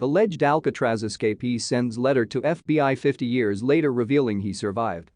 Alleged Alcatraz escapee sends letter to FBI 50 years later revealing he survived.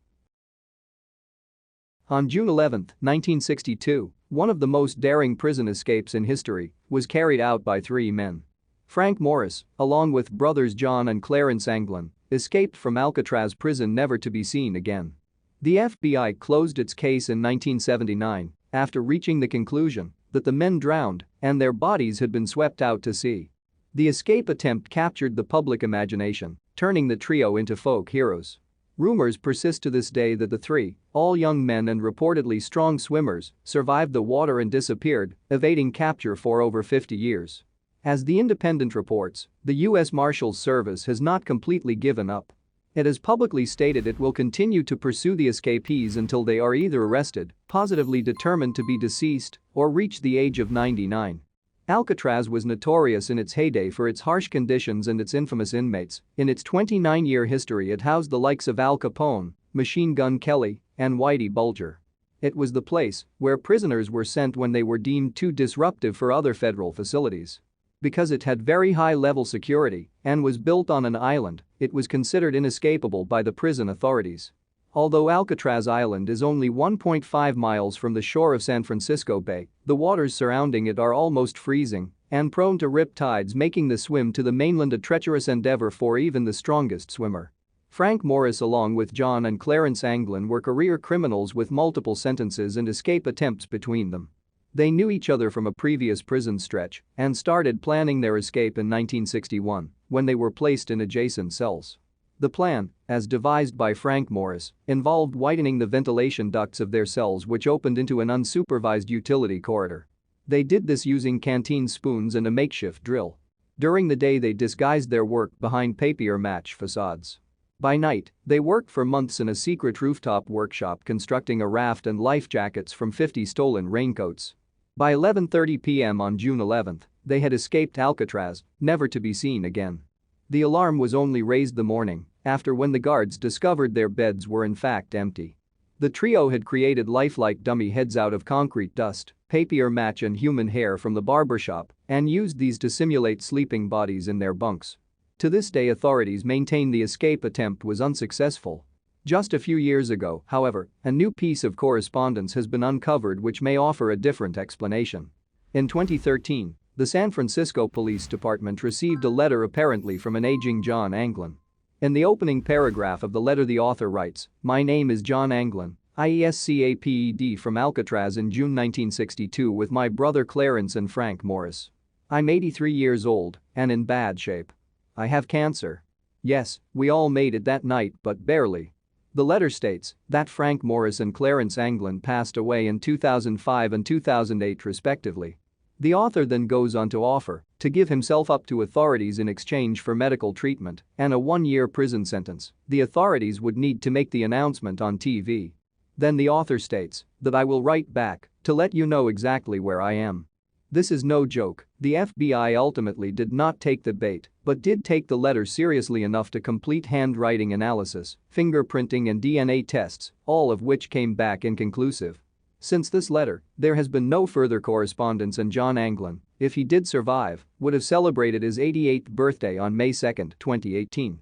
On June 11, 1962, one of the most daring prison escapes in history was carried out by three men. Frank Morris, along with brothers John and Clarence Anglin, escaped from Alcatraz prison never to be seen again. The FBI closed its case in 1979 after reaching the conclusion that the men drowned and their bodies had been swept out to sea. The escape attempt captured the public imagination, turning the trio into folk heroes. Rumors persist to this day that the three, all young men and reportedly strong swimmers, survived the water and disappeared, evading capture for over 50 years. As The Independent reports, the U.S. Marshals Service has not completely given up. It has publicly stated it will continue to pursue the escapees until they are either arrested, positively determined to be deceased, or reach the age of 99. Alcatraz was notorious in its heyday for its harsh conditions and its infamous inmates. In its 29-year history, it housed the likes of Al Capone, Machine Gun Kelly, and Whitey Bulger. It was the place where prisoners were sent when they were deemed too disruptive for other federal facilities. Because it had very high-level security and was built on an island, it was considered inescapable by the prison authorities. Although Alcatraz Island is only 1.5 miles from the shore of San Francisco Bay, the waters surrounding it are almost freezing and prone to rip tides, making the swim to the mainland a treacherous endeavor for even the strongest swimmer. Frank Morris along with John and Clarence Anglin were career criminals with multiple sentences and escape attempts between them. They knew each other from a previous prison stretch and started planning their escape in 1961 when they were placed in adjacent cells. The plan, as devised by Frank Morris, involved widening the ventilation ducts of their cells which opened into an unsupervised utility corridor. They did this using canteen spoons and a makeshift drill. During the day they disguised their work behind papier-mâché facades. By night, they worked for months in a secret rooftop workshop constructing a raft and life jackets from 50 stolen raincoats. By 11:30 p.m. on June 11, they had escaped Alcatraz, never to be seen again. The alarm was only raised the morning after when the guards discovered their beds were in fact empty. The trio had created lifelike dummy heads out of concrete dust, papier-mâché and human hair from the barbershop and used these to simulate sleeping bodies in their bunks. To this day authorities maintain the escape attempt was unsuccessful. Just a few years ago, however, a new piece of correspondence has been uncovered which may offer a different explanation. In 2013, the San Francisco Police Department received a letter apparently from an aging John Anglin. In the opening paragraph of the letter the author writes, "My name is John Anglin, IESCAPED from Alcatraz in June 1962 with my brother Clarence and Frank Morris. I'm 83 years old and in bad shape. I have cancer. Yes, we all made it that night but barely." The letter states that Frank Morris and Clarence Anglin passed away in 2005 and 2008 respectively. The author then goes on to offer to give himself up to authorities in exchange for medical treatment and a 1-year prison sentence. The authorities would need to make the announcement on TV. Then the author states that I will write back to let you know exactly where I am. This is no joke. The FBI ultimately did not take the bait but did take the letter seriously enough to complete handwriting analysis, fingerprinting and DNA tests, all of which came back inconclusive. Since this letter, there has been no further correspondence and John Anglin, if he did survive, would have celebrated his 88th birthday on May 2, 2018.